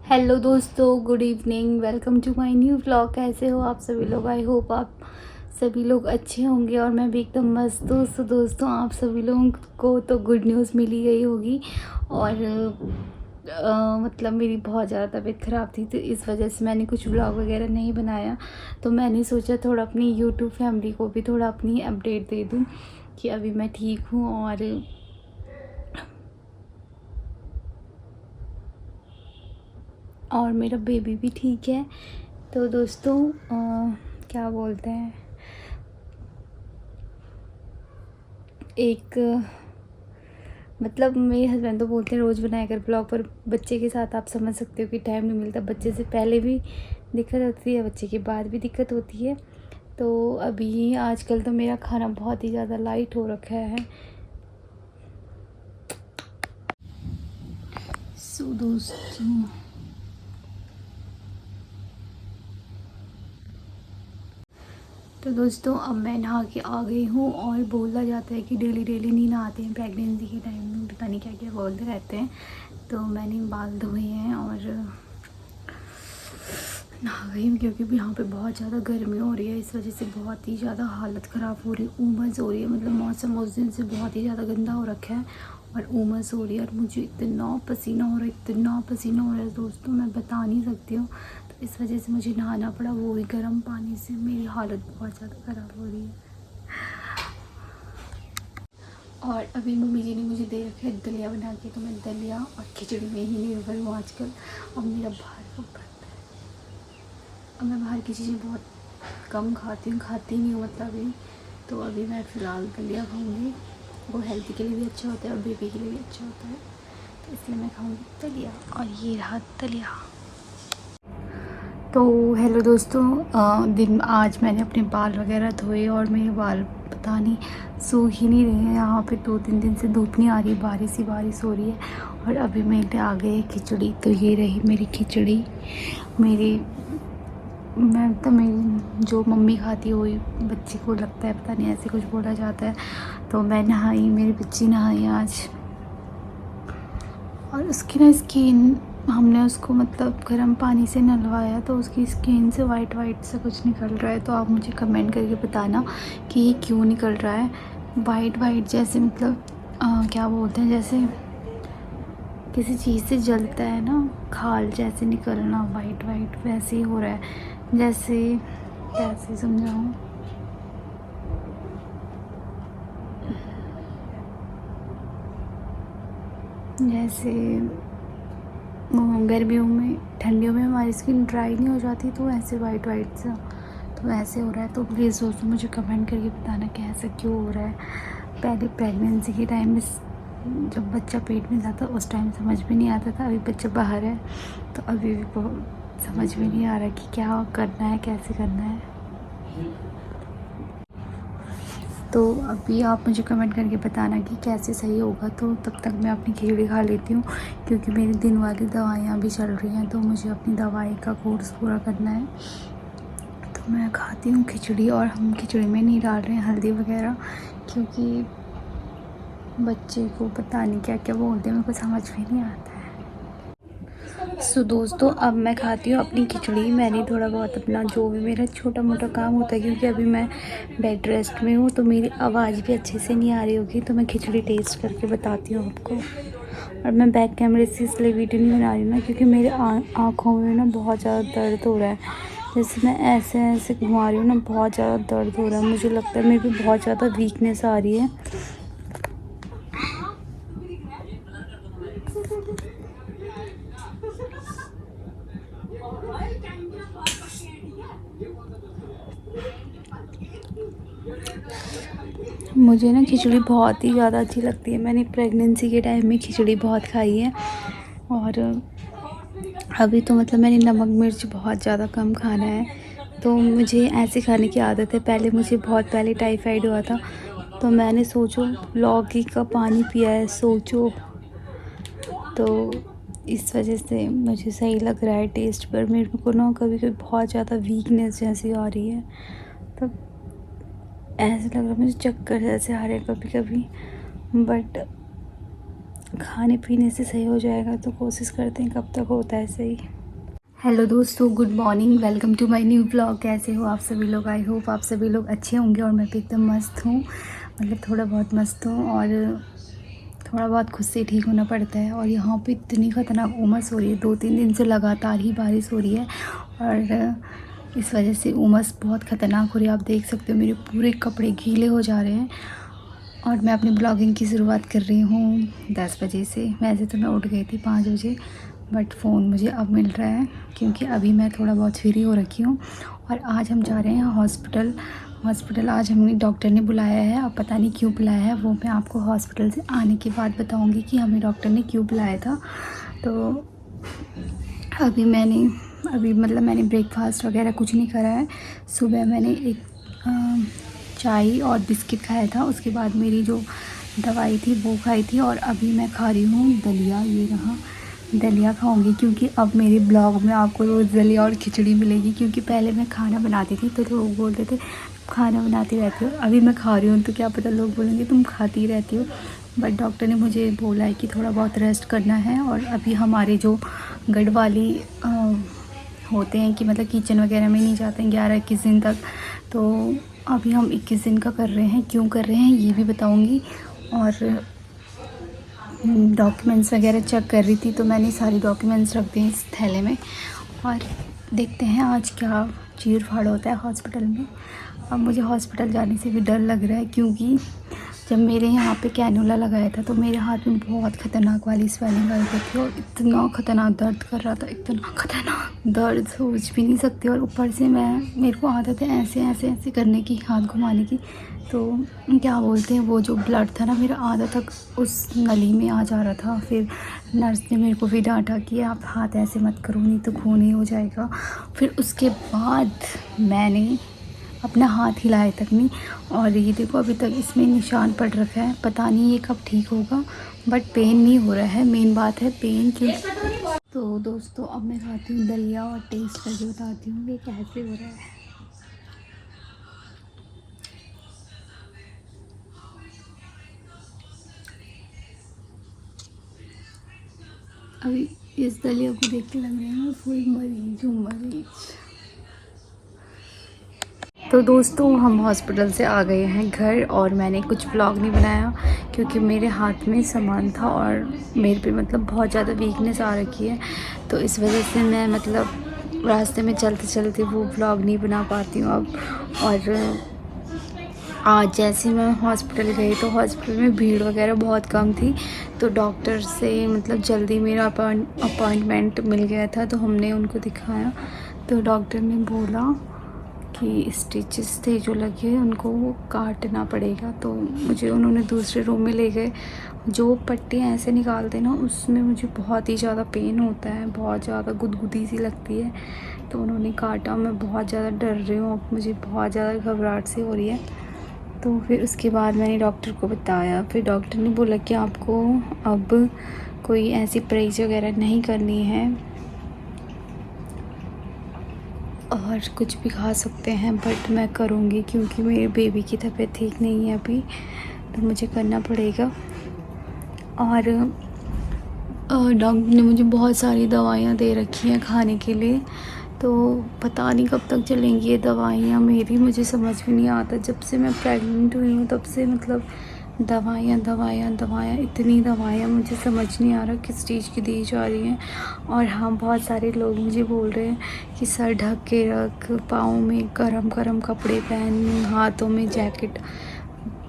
Hello दोस्तों, good evening. Welcome to my new vlog. कैसे हो आप सभी लोग? आई होप आप सभी लोग अच्छे होंगे और मैं भी एकदम मस्त हूँ। तो दोस्तों, आप सभी लोगों को तो गुड न्यूज़ मिली गई होगी। और मतलब मेरी बहुत ज़्यादा तबीयत ख़राब थी, तो इस वजह से मैंने कुछ व्लॉग वगैरह नहीं बनाया। तो मैंने सोचा थोड़ा अपनी यूट्यूब फैमिली को भी थोड़ा अपनी अपडेट दे दूँ कि अभी मैं ठीक हूँ और मेरा बेबी भी ठीक है। तो दोस्तों, क्या बोलते हैं, एक मतलब मेरे हस्बैंड तो बोलते हैं रोज़ बनाया कर ब्लॉग, पर बच्चे के साथ आप समझ सकते हो कि टाइम नहीं मिलता। बच्चे से पहले भी दिक्कत होती है, बच्चे के बाद भी दिक्कत होती है। तो अभी आजकल तो मेरा खाना बहुत ही ज़्यादा लाइट हो रखा है। सो दोस्तों, अब मैं नहा के आ गई हूँ। और बोला जाता है कि डेली डेली नहीं नहाते हैं प्रेगनेंसी के टाइम में, पता नहीं क्या क्या बोलते रहते हैं। तो मैंने बाल धोए हैं और नहा गई हूँ, क्योंकि भी यहाँ पे बहुत ज़्यादा गर्मी हो रही है। इस वजह से बहुत ही ज़्यादा हालत ख़राब हो रही है, उमस हो रही है। मतलब मौसम उस दिन से बहुत ही ज़्यादा गंदा हो रखा है और उमस हो रही है। और मुझे इतना पसीना हो रहा है, इतना पसीना हो रहा है दोस्तों, मैं बता नहीं सकती हूँ। तो इस वजह से मुझे नहाना पड़ा, वो भी गर्म पानी से। मेरी हालत बहुत ज़्यादा ख़राब हो रही है। और अभी मम्मी जी ने मुझे दे रखा है दलिया बना के, तो मैं दलिया और खिचड़ी में ही निर्भर हूँ आजकल। अब मेरा बाहर को बनता है। अब मैं बाहर की चीज़ें बहुत कम खाती हूँ, खाती नहीं हूँ मतलब अभी। तो अभी मैं फ़िलहाल दलिया खाऊंगी, वो हेल्थ के लिए भी अच्छा होता है और बेबी के लिए भी अच्छा होता है। तो इसलिए मैं खाऊंगी दलिया। और ये रहा दलिया। तो हेलो दोस्तों, दिन आज मैंने अपने बाल वगैरह धोए और मेरे बाल पता नहीं सूख ही नहीं रहे हैं। यहाँ पे 2-3 दिन से धूप नहीं आ रही, बारिश ही बारिश हो रही है। और अभी मेरे आ गए खिचड़ी, तो ये रही मेरी खिचड़ी। मेरी मैं तो मेरी जो मम्मी खाती है वही बच्चे को लगता है, पता नहीं ऐसे कुछ बोला जाता है। तो मैं नहाई, मेरी बच्ची नहाई आज। और उसकी ना स्किन, हमने उसको मतलब गर्म पानी से नहलवाया, तो उसकी स्किन से वाइट वाइट सा कुछ निकल रहा है। तो आप मुझे कमेंट करके बताना कि ये क्यों निकल रहा है वाइट वाइट, जैसे मतलब क्या बोलते हैं, जैसे किसी चीज़ से जलता है ना, खाल जैसे निकलना वाइट वाइट, वैसे ही हो रहा है। जैसे कैसे समझाऊँ, जैसे गर्मियों में, ठंडियों में हमारी स्किन ड्राई नहीं हो जाती, तो ऐसे वाइट वाइट सा तो ऐसे हो रहा है। तो प्लीज़ दोस्तों मुझे कमेंट करके बताना कि ऐसा क्यों हो रहा है। पहले प्रेगनेंसी के टाइम में जब बच्चा पेट में था तो उस टाइम समझ में नहीं आता था। अभी बच्चा बाहर है तो अभी भी बहुत समझ में नहीं आ रहा कि क्या करना है, कैसे करना है। तो अभी आप मुझे कमेंट करके बताना कि कैसे सही होगा। तो तब तक मैं अपनी खिचड़ी खा लेती हूँ, क्योंकि मेरी दिन वाली दवाइयाँ भी चल रही हैं, तो मुझे अपनी दवाई का कोर्स पूरा करना है। तो मैं खाती हूँ खिचड़ी, और हम खिचड़ी में नहीं डाल रहे हैं हल्दी वगैरह, क्योंकि बच्चे को पता नहीं क्या क्या बोलते हैं, मेरे को समझ में नहीं आता है। सो दोस्तों, अब मैं खाती हूँ अपनी खिचड़ी। मैंने थोड़ा बहुत अपना जो भी मेरा छोटा मोटा काम होता है, क्योंकि अभी मैं बेड रेस्ट में हूँ, तो मेरी आवाज़ भी अच्छे से नहीं आ रही होगी। तो मैं खिचड़ी टेस्ट करके बताती हूँ आपको। और मैं बैक कैमरे से इसलिए वीडियो नहीं बना रही हूँ ना, क्योंकि मेरे आँखों में ना बहुत ज़्यादा दर्द हो रहा है। जैसे मैं ऐसे ऐसे घुमा रही हूँ ना, बहुत ज़्यादा दर्द हो रहा है। मुझे लगता है मेरे को बहुत ज़्यादा वीकनेस आ रही है। मुझे ना खिचड़ी बहुत ही ज़्यादा अच्छी लगती है। मैंने प्रेगनेंसी के टाइम में खिचड़ी बहुत खाई है। और अभी तो मतलब मैंने नमक मिर्च बहुत ज़्यादा कम खाना है, तो मुझे ऐसे खाने की आदत है। पहले मुझे बहुत पहले टाइफाइड हुआ था, तो मैंने सोचो लौकी का पानी पिया है, सोचो। तो इस वजह से मुझे सही लग रहा है टेस्ट, पर मेरे को ना कभी कभी बहुत ज़्यादा वीकनेस जैसी आ रही है। तो ऐसा लग रहा है मुझे, चक्कर जैसे आ रहे हैं कभी कभी। बट खाने पीने से सही हो जाएगा, तो कोशिश करते हैं कब तक होता है सही। हेलो दोस्तों, good morning, welcome to my new blog. कैसे हो आप सभी लोग? आई होप आप सभी लोग अच्छे होंगे और मैं भी एकदम मस्त हूँ, मतलब थोड़ा बहुत मस्त हूँ और थोड़ा बहुत खुद से ठीक होना पड़ता है। और यहाँ पे इतनी ख़तरनाक उमस हो रही है, 2-3 दिन से लगातार ही बारिश हो रही है और इस वजह से उमस बहुत ख़तरनाक हो रही है। आप देख सकते हो मेरे पूरे कपड़े गीले हो जा रहे हैं और मैं अपनी ब्लॉगिंग की शुरुआत कर रही हूँ 10 बजे से। वैसे तो मैं उठ गई थी 5 बजे, बट फ़ोन मुझे अब मिल रहा है क्योंकि अभी मैं थोड़ा बहुत फ्री हो रखी हूँ। और आज हम जा रहे हैं हॉस्पिटल। आज हमें डॉक्टर ने बुलाया है, अब पता नहीं क्यों बुलाया है, वो मैं आपको हॉस्पिटल से आने के बाद बताऊँगी कि हमें डॉक्टर ने क्यों बुलाया था। तो मैंने ब्रेकफास्ट वगैरह कुछ नहीं करा है। सुबह मैंने एक चाय और बिस्किट खाया था, उसके बाद मेरी जो दवाई थी वो खाई थी और अभी मैं खा रही हूँ दलिया। ये रहा, दलिया खाऊंगी क्योंकि अब मेरे ब्लॉग में आपको रोज़ दलिया और खिचड़ी मिलेगी। क्योंकि पहले मैं खाना बनाती थी तो लोग बोलते थे खाना बनाती रहती हो, अभी मैं खा रही हूँ तो क्या पता लोग बोलेंगे तुम खाती रहती हो। बट डॉक्टर ने मुझे बोला है कि थोड़ा बहुत रेस्ट करना है। और अभी हमारे जो गढ़ वाली होते हैं कि मतलब किचन वगैरह में नहीं जाते हैं 11-21 दिन तक, तो अभी हम 21 दिन का कर रहे हैं। क्यों कर रहे हैं ये भी बताऊंगी। और डॉक्यूमेंट्स वगैरह चेक कर रही थी तो मैंने सारे डॉक्यूमेंट्स रख दिए इस थैले में और देखते हैं आज क्या चीर फाड़ होता है हॉस्पिटल में। अब मुझे हॉस्पिटल जाने से भी डर लग रहा है क्योंकि जब मेरे यहाँ पे कैनुला लगाया था तो मेरे हाथ में बहुत ख़तरनाक वाली स्वेलिंग आई हुई थी और इतना ख़तरनाक दर्द कर रहा था, इतना ख़तरनाक दर्द सोच भी नहीं सकती। और ऊपर से मेरे को आदत है ऐसे ऐसे ऐसे करने की, हाथ घुमाने की, तो क्या बोलते हैं वो जो ब्लड था ना मेरा आधा तक उस नली में आ जा रहा था। फिर नर्स ने मेरे को भी डांटा कि आप हाथ ऐसे मत करो नहीं तो खून ही हो जाएगा। फिर उसके बाद मैंने अपना हाथ हिलाए तक नहीं और ये देखो अभी तक इसमें निशान पड़ रखा है, पता नहीं ये कब ठीक होगा। बट पेन नहीं हो रहा है, मेन बात है पेन क्यों। तो दोस्तों अब मैं खाती हूँ दलिया और टेस्ट करके बताती हूँ ये कैसे हो रहा है। अभी इस दलिया को देख के लग रहा है मैं फुल मरीज हूँ, मरीज। तो दोस्तों हम हॉस्पिटल से आ गए हैं घर और मैंने कुछ व्लॉग नहीं बनाया क्योंकि मेरे हाथ में सामान था और मेरे पे मतलब बहुत ज़्यादा वीकनेस आ रखी है, तो इस वजह से मैं मतलब रास्ते में चलते चलते वो व्लॉग नहीं बना पाती हूँ अब। और आज जैसे मैं हॉस्पिटल गई तो हॉस्पिटल में भीड़ वगैरह बहुत कम थी, तो डॉक्टर से मतलब जल्दी मेरा अपॉइंटमेंट मिल गया था, तो हमने उनको दिखाया तो डॉक्टर ने बोला कि स्टिचेस थे जो लगे उनको वो काटना पड़ेगा। तो मुझे उन्होंने दूसरे रूम में ले गए। जो पट्टियाँ ऐसे निकालते ना उसमें मुझे बहुत ही ज़्यादा पेन होता है, बहुत ज़्यादा गुदगुदी सी लगती है, तो उन्होंने काटा। मैं बहुत ज़्यादा डर रही हूँ, अब मुझे बहुत ज़्यादा घबराहट सी हो रही है। तो फिर उसके बाद मैंने डॉक्टर को बताया, फिर डॉक्टर ने बोला कि आपको अब कोई ऐसी परहेज वगैरह नहीं करनी है और कुछ भी खा सकते हैं, बट मैं करूँगी क्योंकि मेरे बेबी की तबीयत ठीक नहीं है अभी, तो मुझे करना पड़ेगा। और डॉक्टर ने मुझे बहुत सारी दवाइयाँ दे रखी हैं खाने के लिए, तो पता नहीं कब तक चलेंगी ये दवाइयाँ मेरी, मुझे समझ भी नहीं आता। जब से मैं प्रेग्नेंट हुई हूँ तब से मतलब दवाइयाँ इतनी दवाइयाँ, मुझे समझ नहीं आ रहा किस चीज़ की दी जा रही हैं। और हाँ, बहुत सारे लोग मुझे बोल रहे हैं कि सर ढक के रख, पाँव में गरम कपड़े पहन, हाथों में जैकेट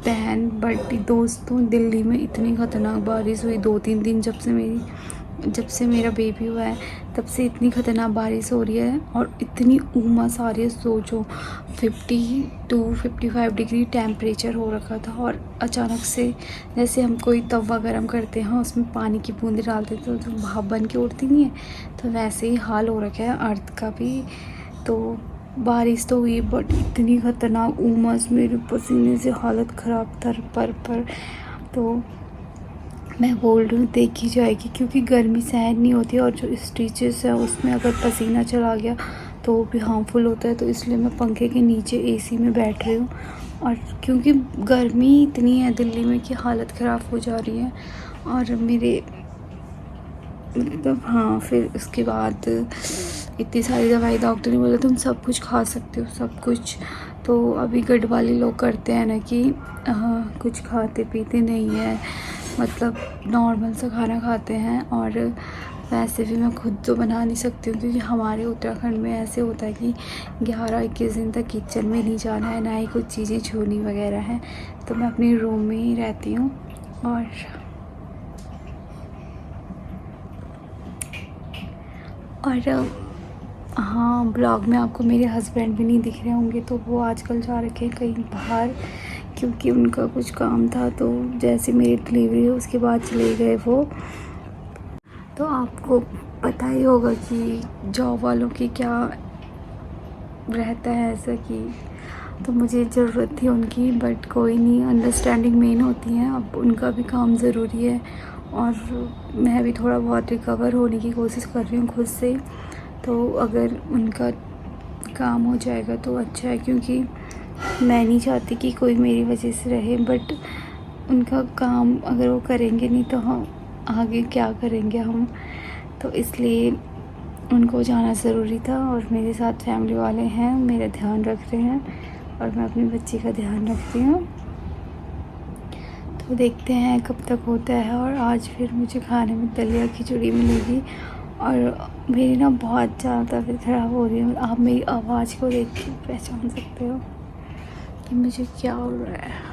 पहन। बट दोस्तों दिल्ली में इतनी ख़तरनाक बारिश हुई 2-3 दिन, जब से मेरा बेबी हुआ है तब से इतनी ख़तरनाक बारिश हो रही है और इतनी उमस आ रही है। सोचो 52-55 डिग्री टेम्परेचर हो रखा था और अचानक से जैसे हम कोई तवा गरम करते हैं उसमें पानी की बूंदें डालते तो जो भाप बन के उड़ती नहीं है, तो वैसे ही हाल हो रखा है अर्थ का भी। तो बारिश तो हुई बट इतनी ख़तरनाक उमस, मेरे पसीने से हालत ख़राब पर तो मैं बोल रही हूँ देखी जाएगी क्योंकि गर्मी सहन नहीं होती और जो स्टिचेस है उसमें अगर पसीना चला गया तो वो भी हार्मफुल होता है, तो इसलिए मैं पंखे के नीचे एसी में बैठ रही हूँ। और क्योंकि गर्मी इतनी है दिल्ली में कि हालत ख़राब हो जा रही है और मेरे मतलब हाँ, फिर उसके बाद इतनी सारी दवाई, डॉक्टर ने बोला तुम सब कुछ खा सकते हो, सब कुछ। तो अभी गढ़ वाले लोग करते हैं ना कि कुछ खाते पीते नहीं है, मतलब नॉर्मल सा खाना खाते हैं। और वैसे भी मैं खुद तो बना नहीं सकती हूँ, क्योंकि हमारे उत्तराखंड में ऐसे होता है कि 11-21 दिन तक किचन में नहीं जाना है, ना ही कुछ चीज़ें छूनी वगैरह हैं। तो मैं अपने रूम में ही रहती हूँ। और हाँ, ब्लॉग में आपको मेरे हस्बैंड भी नहीं दिख रहे होंगे, तो वो आजकल जा रखे हैं कहीं बाहर, क्योंकि उनका कुछ काम था। तो जैसे मेरी डिलीवरी है उसके बाद चले गए वो। तो आपको पता ही होगा कि जॉब वालों की क्या रहता है ऐसा कि, तो मुझे ज़रूरत थी उनकी, बट कोई नहीं, अंडरस्टैंडिंग मेन होती है। अब उनका भी काम ज़रूरी है और मैं भी थोड़ा बहुत रिकवर होने की कोशिश कर रही हूँ खुद से। तो अगर उनका काम हो जाएगा तो अच्छा है, क्योंकि मैं नहीं चाहती कि कोई मेरी वजह से रहे, बट उनका काम अगर वो करेंगे नहीं तो हम आगे क्या करेंगे हम। तो इसलिए उनको जाना ज़रूरी था, और मेरे साथ फैमिली वाले हैं, मेरा ध्यान रख रहे हैं और मैं अपनी बच्ची का ध्यान रखती हूँ। तो देखते हैं कब तक होता है। और आज फिर मुझे खाने में दलिया खिचड़ी मिलेगी, और मेरी ना बहुत ज़्यादा तबीयत ख़राब हो रही है। आप मेरी आवाज़ को देख के पहचान सकते हो कि मुझे क्या हो रहा है।